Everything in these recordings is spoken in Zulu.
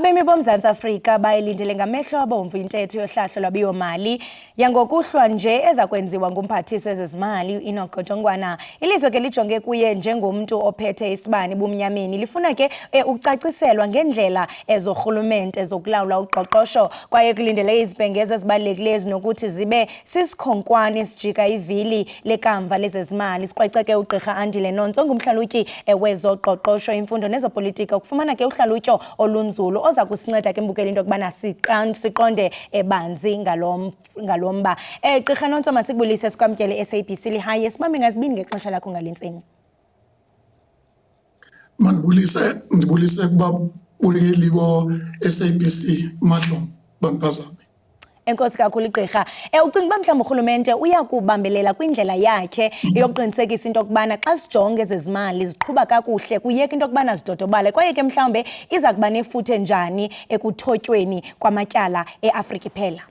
Abemi boMzantsi Afrika bayilindele ngamehlo abomvu intetho yohlahlo lwabiwo-mali yangokuhlwa nje eza kwenziwa ngumphathiswa wezezimali u-Enoch Godongwana. Ilizwe ke lijonge kuye njengomntu ophethe isibani bumnyameni. Lifuna ke ucaciselwa ngendlela ezorhulumente zokulawula uqoqosho kwaye kulindele izibhengezo ezibalulekileyo ezinokuthi zibe sisikhonkwane esijika ivili lekamva lezezimali. Sikrwece ke ugqirha Andile Nonso ngumhlalutyi wezoqoqosho, imfundo nezopolitiko ukufumana ke uhlalutyo olunzulu oza kusinceda ke mbukela into yokubana siqonde banzi ngalomba. Gqirha Nonso, masikubulise sikwamkele SABC lihaye sibambe ngazibini ngexesha lakho ngalentsini. Ndibulise kuba uleli bo SABC Mahlombe bangiphazame. Enkosi kakhulu gqirha. Ucinga uba mhlawumbi urhulumente uyakubambelela kwindlela yakhe yokuqinisekisa into yokubana xa sijonge ezezimali ziqhuba kakuhle kuyeka into yokubana zidodobale kwaye ke mhlawumbe iza kuba nefuthe njani ekuthotyweni kwamatyala eAfrika iphela?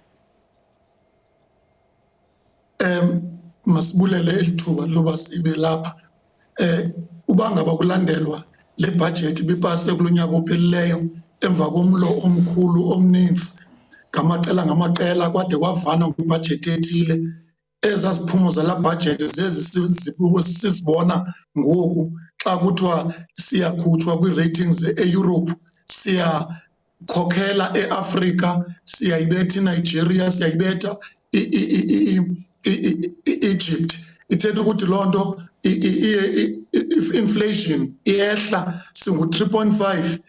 Masibulele elithuba loba sibe lapha. Uba ngaba kulandelwa le budget ibipase kulonyaka ophelileyo emva komlo omkhulu omninzi ngamaqela kwade kwavana kwibhajethi ethile, ezaziphumo zala budget zezi sizibona ngoku xa kuthiwa siyakhutshwa kwi-ratings e-Europe, siyakhokhela e-Afrika, siyayibetha iNigeria, siyayibetha i-Egypt. Ithetha ukuthi loo nto inflation iyehla, singu-3.5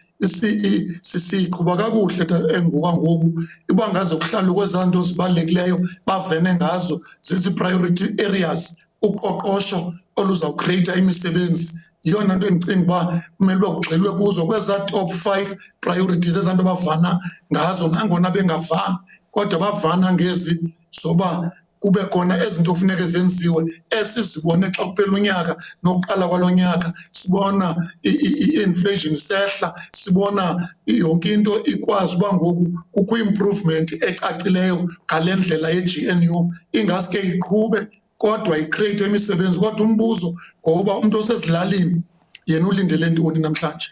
siqhuba kakuhle ngoku. Iba ngaze kuhlalwe kwezaa nto zibalulekileyo bavene ngazo zizi-priority areas, uqoqosho oluzawucreata imisebenzi. Yiyona nto endicinga uba kumele uba kugxilwe kuzo kwezaa top 5 priorities, ezaa nto bavana ngazo nangona bengavani kodwa bavana ngezi zoba kube khona ezinto kufuneka zenziwe esizibone xa kuphela unyaka nokuqala kwalo nyaka. Sibona i-inflation isehla, sibona yonke into ikwazi uba ngoku kukho improvement ecacileyo ngale ndlela ye-GNU. Ingaske iqhube kodwa icreate imisebenzi. Kodwa umbuzo ngoba umntu osezilalini yena ulindele ntoni namhlanje?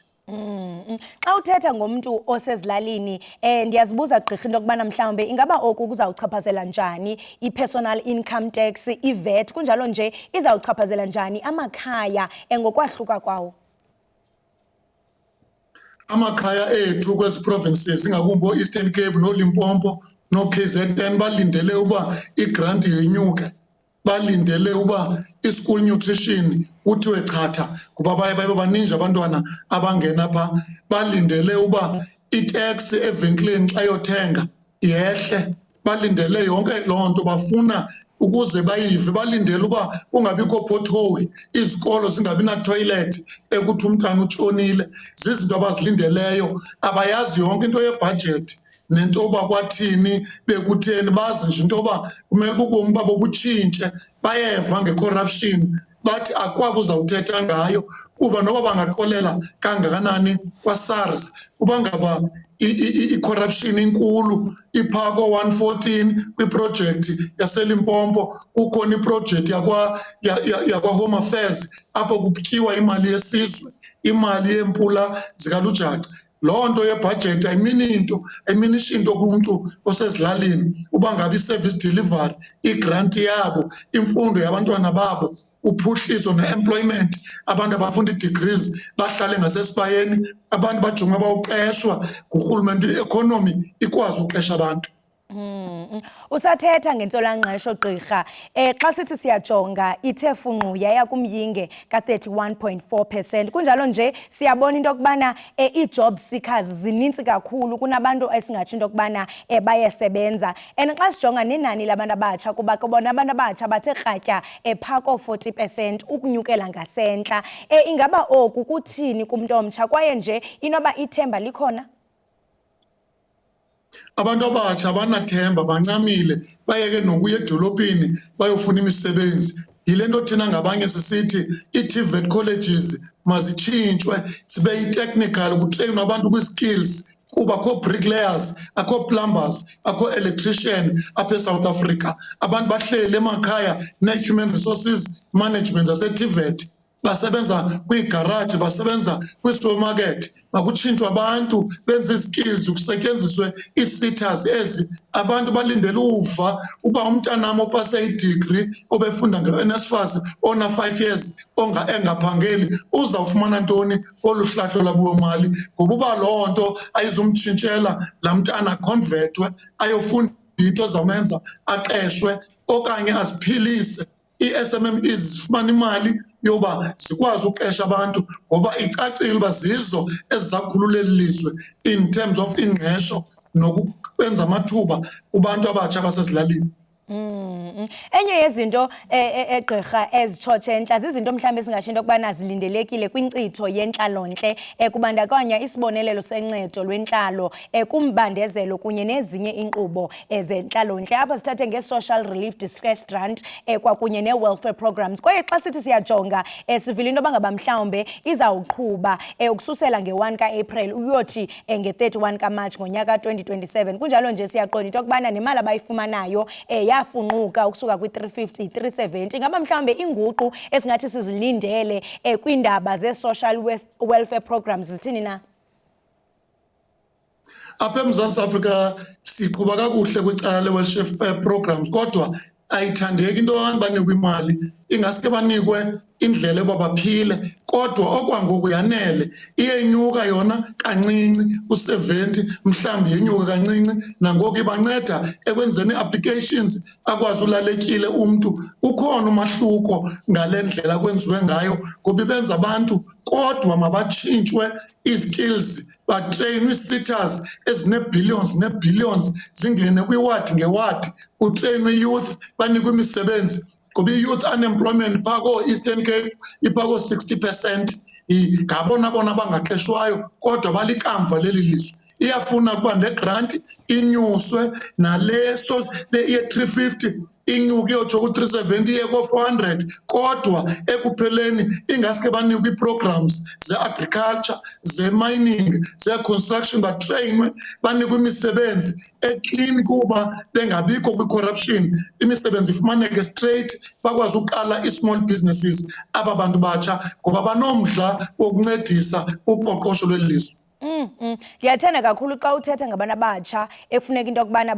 Xa uthetha ngomntu osezilalini ndiyazibuza gqirha into yokubana mhlawumbe ingaba oku kuzawuchaphazela njani i-personal income tax, i-VAT, kunjalo nje izawuchaphazela njani amakhaya ngokwahluka kwawo? Amakhaya ethu kwezi provinces ingakumbi o-Eastern Cape noLimpopo no-KZN balindele uba igranti yenyuke, balindele uba i-school nutrition kuthiwe chatha kuba baye babe baninji abantwana abangena pha. Balindele uba itax evenkileni xa yothenga yehle, balindele yonke loo nto. Bafuna ukuze bayive, balindele uba kungabikho pothole, izikolo zingabi na-toilet ekuthi umntana utshonile. Zizinto abazilindeleyo, abayazi yonke into yebhajethi nento yoba kwathini bekutheni. Bazi nje into yoba kumele ubomi babo butshintshe, bayeva nge-corruption bathi akwabo uzawuthetha ngayo kuba noba bangaxolela kangakanani kwaSARS, uba ngaba i-corruption inkulu iphaa ko-114 kwiprojekthi yaseLimpopo. Kukhona iprojekthi yakwa-Home Affairs apho kutyiwa imali yesizwe, imali yeempula zikalujaca. Loo nto yebhajethi ayiminishi into kumntu osezilalini. Uba ngabi i-service delivery, igranti yabo, imfundo yabantwana babo, uphuhliso ne-employment, abantu abafunda ii-degrees bahlale ngasesibayeni, abantu bajonge abawuqeshwa ngurhulumente, i-economy ikwazi uqesha abantu. Usathetha ngentswelangqesho gqirha. Xa sithi siyajonga ithe funqu yaya kumyinge ka-31.4%. Kunjalo nje siyabona into yokubana ii-job seekers zinintsi kakhulu kunabantu esingatsho into yokubana bayasebenza. And xa sijonga nenani labantu abatsha kuba bona abantu abatsha bathe kratya phaa ko-40% ukunyukela ngasentla. Ingaba oku kuthini kumntu omtsha kwaye nje inoba ithemba likhona? Abantu abatsha abanathemba, bancamile, bayeke nokuya edolopini bayofuna imisebenzi. Yile nto thina ngabanye sisithi ii-TVET colleges mazitshintshwe zibe yi-technical, kutreyinwe abantu kwi-skills kuba akho bricklayers, akho plumbers, akho electrician apha eSouth Africa. Abantu bahleli emakhaya nee-human resources management zase-TVET basebenza kwiigaraji, basebenza kwi-supermarket, makutshintshwe abantu benze izikills, kusetyenziswe ii-sitters ezi. Abantu balindele uva uba umntanam opase idigri obefunda nge-NSFAS ona 5 years engaphangeli uzawufumana ntoni kolu hlahlo lwabiwomali, ngoba uba loo nto ayizumtshintshela laa mntana akhonvethwe ayofunda into ezawumenza aqeshwe okanye aziphilise. ii-SMMEs zifumana imali yoba zikwazi uqesha abantu, ngoba icacile uba zizo ezizakhulula eli lizwe in terms of ingqesho nokwenza amathuba kubantu abatsha abasezilalini. Enye yezinto egqirha ezitshotshe entla zizinto mhlawumbe esingasho into yokubana zilindelekile kwinkcitho yentlalontle kubandakanya isibonelelo sencedo lwentlalo kumbandezelo kunye nezinye inkqubo zentlalontle. Apha sithathe nge-social relief distress grant kwakunye ne-welfare programs. Kwaye xa sithi siyajonga sivile into yoba ngaba mhlawumbe izawuqhuba ukususela nge-1 ka-April uyothi nge-31 kaMatshi ngonyaka 2027. Kunjalo nje siyaqonda into yokubana nemali abayifumanayo yafunquka ukusuka kwi-350 370. Ngaba mhlawumbe inguqu esingathi sizilindele kwiindaba ze-social welfare programs zithini na? Apha eMzantsi Afrika siqhuba kakuhle kwicala le-welfare programs, kodwa ayithandeki into yoba banikwe imali, ingaske banikwe indlela yoba baphile. Kodwa okwangoku yanele, iyenyuka yona kancinci, u-70 mhlawumbi yenyuka kancinci. Nangoku ibanceda ekwenzeni ii-applications, akwazi ulaletyile umntu. Ukhona umahluko ngale ndlela kwenziwe ngayo ngoba ibenza abantu, kodwa mabatshintshwe ii-skills, batreyinwe ii-sitters ezine-billions nee-billions, zingene kwiwadi ngewadi, kutreyinwe i-youth, banikwe imisebenzi. Ngoba i-youth unemployment phaa koo-Eastern Cape iphaa koo-60%. Ngabona bona bangaqeshwayo kodwa balikamva leli lizwe. Iyafuna ukuba negranti inyuswe, nale ye-350 inyuke iyotsho ku-370 iye ko-400, kodwa ekupheleni ingaske banikwe ii-programs ze-agriculture, ze-mining, ze-construction, batreyinwe, banikwe imisebenzi eklini kuba bengabikho kwi-corruption. Imisebenzi ifumaneke straight, bakwazi uqala ii-small businesses aba bantu batsha ngoba banomdla wokuncedisa uqoqosho lweli lizwe. Ndiyathanda kakhulu xa uthetha ngabantu abatsha ekufuneka into yokubana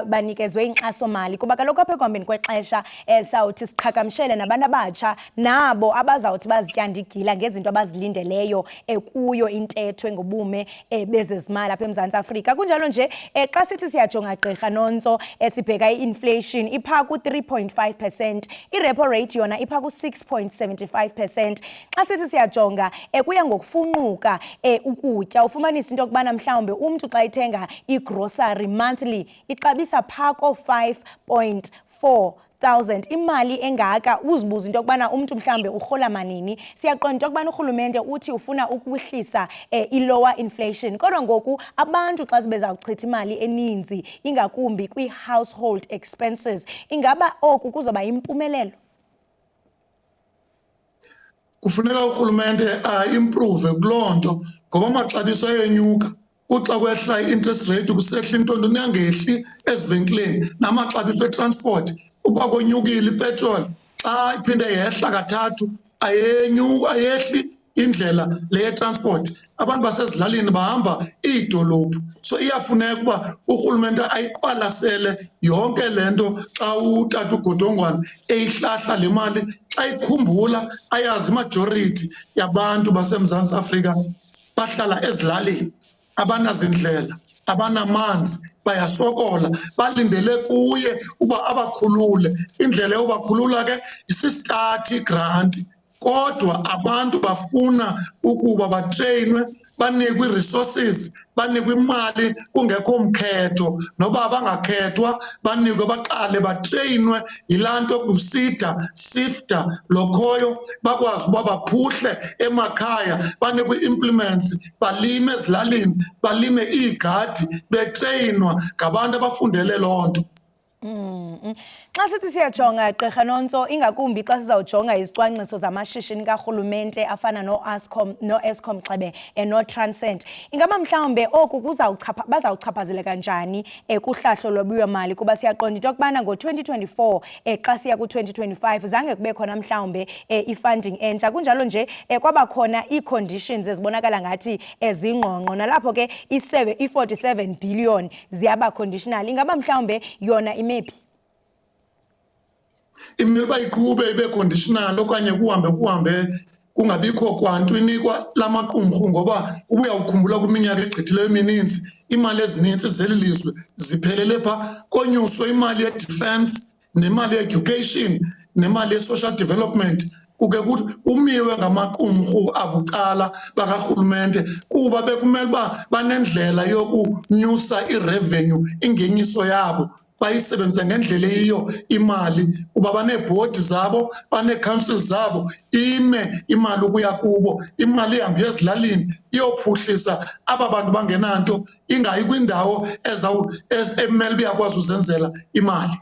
banikezwe inkxaso-mali, kuba kaloku apha ekuhambeni kwexesha sawuthi siqhagamshele nabantu abatsha nabo abazawuthi bazityanda igila ngezinto abazilindeleyo kuyo intetho ngobume bezezimali apha eMzantsi Afrika. Kunjalo nje xa sithi siyajonga Gqirha Nonso sibheka i-inflation iphaa ku-3.5%, i-repo rate yona iphaa ku-6.75%. Xa sithi siyajonga kuya ngokufunquka ukutya, ufumanisa into yokubana mhlawumbe umntu xa ethenga i-grocery monthly ixabisa phaa ko-5.4 thousand. Imali engaka uzibuza into yokubana umntu mhlawumbe urhola manini. Siyaqonda into yokubana urhulumente uthi ufuna ukuhlisa i-lower inflation, kodwa ngoku abantu xa beza kuchitha imali eninzi ingakumbi kwi-household expenses, ingaba oku kuzoba impumelelo? Kufuneka urhulumente improve kuloo nto ngoba amaxabiso ayenyuka. Kuxa kwehla i-interest rate kusehla into ingangehli ezivenkileni, namaxabiso etransport uba konyukile ipetroli xa iphinde yehla kathathu ayehli indlela le yetransport. Abantu basezilalini bahamba iidolophu, so iyafuneka ukuba urhulumente ayiqwalasele yonke le nto xa utata uGodongwana eyihlahla le mali, xa ikhumbula ayazi imajority yabantu baseMzantsi Afrika bahlala ezilalini, abanazindlela, abanamanzi, bayasokola, balindele kuye uba abakhulule. Indlela yobakhulula ke isistati igranti, kodwa abantu bafuna ukuba batreyinwe, banikwe ii-resources, banikwe imali kungekho mkhetho. Noba bangakhethwa banikwe, baqale batreyinwe yilaa nto kusida sifda lokhoyo, bakwazi uba baphuhle emakhaya, banikwe implements, balime ezilalini, balime iigadi, betreyinwa ngabantu abafundele loo nto. Xa sithi siyajonga Gqirha Nonso ingakumbi xa sizawujonga izicwangciso zamashishini karhulumente afana no-Eskom Xebe no-Transnet. Ingaba mhlawumbe oku bazawuchaphazela kanjani kuhlahlo lwabiwo-mali kuba siyaqonda into yokubana ngo-2024 xa siya ku-2025 zange kube khona mhlawumbe i-funding entsha. Kunjalo nje kwabakhona ii-conditions ezibonakala ngathi ezingqongqo nalapho ke i-47 billion ziyaba conditional. Ingaba mhlawumbe yona imephi? Imele bayiqhube ibe conditional okanye kuhambe kungabikho kwanto inikwa lamaqumrhu ngoba ubuyawukhumbula kwiminyaka egqithileyo emininzi imali ezininzi zeli lizwe ziphelele pha konyuswe imali ye-defense nemali ye-education nemali ye-social development kuke kuthi umiwe ngamaqumrhu abucala bakarhulumente kuba bekumele uba banendlela yokunyusa irevenue ingeniso yabo bayisebenzisa ngendlela eyiyo imali kuba baneebhodi zabo banee-council zabo ime imali ukuya kubo imali ihambe ezilalini iyophuhlisa aba bantu bangenanto ingayi kwindawo emele biyakwazi uzenzela imali.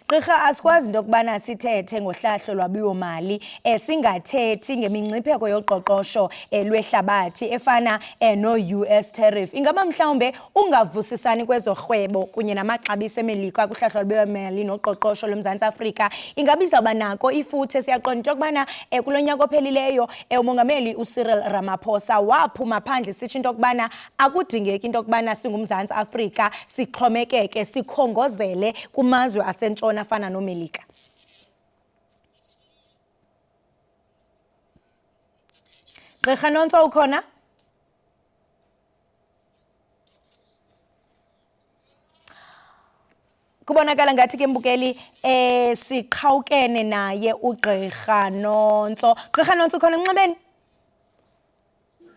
Gqirha, asikwazi into yokubana sithethe ngohlahlo lwabiwo-mali singathethi ngemingcipheko yoqoqosho lwehlabathi efana no-US tariff. Ingaba mhlawumbe ungavusisani kwezorhwebo kunye namaxabiso emelika kuhlahlo lwabiwo-mali noqoqosho loMzantsi Afrika ingaba izawuba nako ifuthe? Siyaqonda into yokubana kulo nyaka ophelileyo umongameli uCyril Ramaphosa waphuma phandle sitsho into yokubana akudingeki into yokubana singuMzantsi Afrika sixhomekeke sikhongozele kumazwe asentshona afana noMelika. Gqirha Nonso ukhona? Kubonakala ngathi ke mbukeli siqhawukene naye uGqirha Nonso. Gqirha Nonso ukhona enxebeni?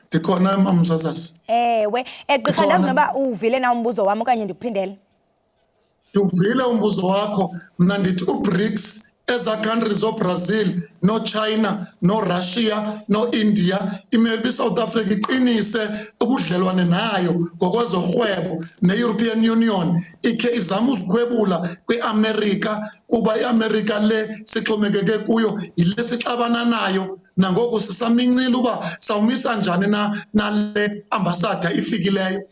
Ndikhona mamsasazi. Ewe, Gqirha ndazi noba uvile na umbuzo wami okanye ndikuphindele. Ndiwuvile umbuzo wakho. Mna ndithi uBRICS eza countries oBrazil noChina noRussia noIndia imele iSouth Africa iqinise ubudlelwane nayo ngokwezorhwebo ne-European Union ikhe izama uzikhwebula kwiAmerica kuba iAmerica le sixhomekeke kuyo yile sixabana nayo nangoku sisamincile uba sawumisa njani nale ambasada ifikileyo.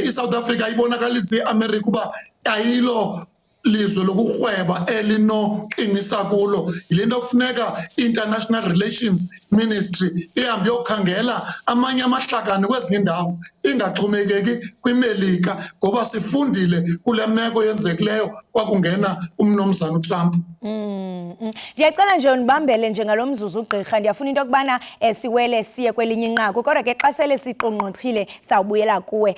iSouth Africa ibonakalisa iAmerica uba ayilo lizwe lokurhweba elinoqinisa kulo. Yile nto kufuneka i-International Relations Ministry ihambe yokhangela amanye amahlakani kwezinye iindawo ingaxhomekeki kwiMelika ngoba sifundile kule meko yenzekileyo kwakungena umnomzana uTrump. Ndiyacela nje undibambele njengalo mzuzu ugqirha, ndiyafuna into yokubana siwele siye kwelinye inqaku kodwa ke xa sele siqongqothile sawubuyela kuwe.